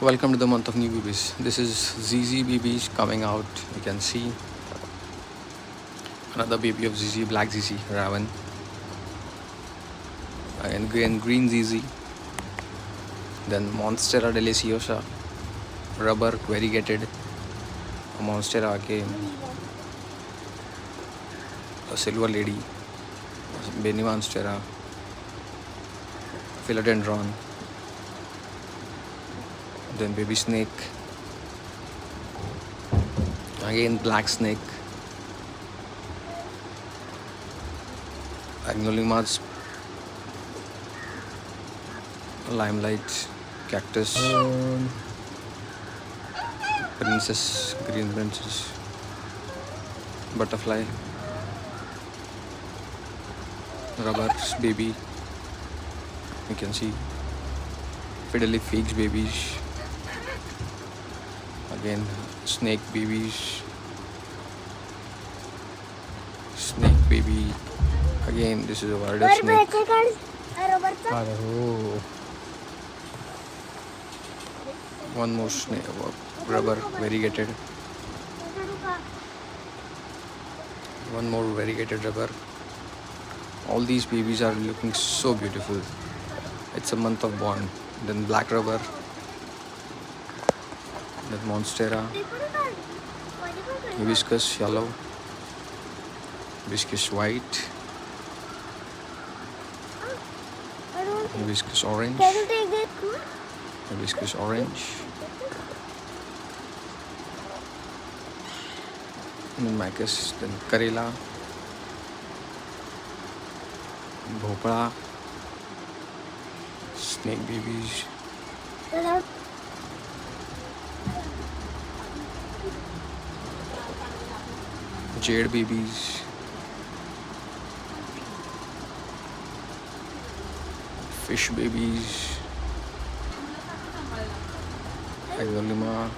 Welcome to the month of new babies. This is ZZ babies coming out. You can see another baby of ZZ, black ZZ, Raven. And green ZZ. Then Monstera deliciosa, rubber variegated. Monstera again. A silver lady, Benny Monstera, philodendron. Then baby snake. Again black snake. Agnolemas, limelight, cactus, princess, green princess, butterfly, rubber baby. You can see fiddly figs babies. Again snake babies. Snake baby. Again this is a wild snake. One more snake, rubber variegated. One more variegated rubber. All these babies are looking so beautiful. It's a month of born. Then black rubber. Then Monstera. Hibiscus yellow. Hibiscus white. Hibiscus orange. Can you take that? Hibiscus orange. Then Macus. Then Karela. Bhopala. Snake babies. Jade babies. Fish babies. Agolima.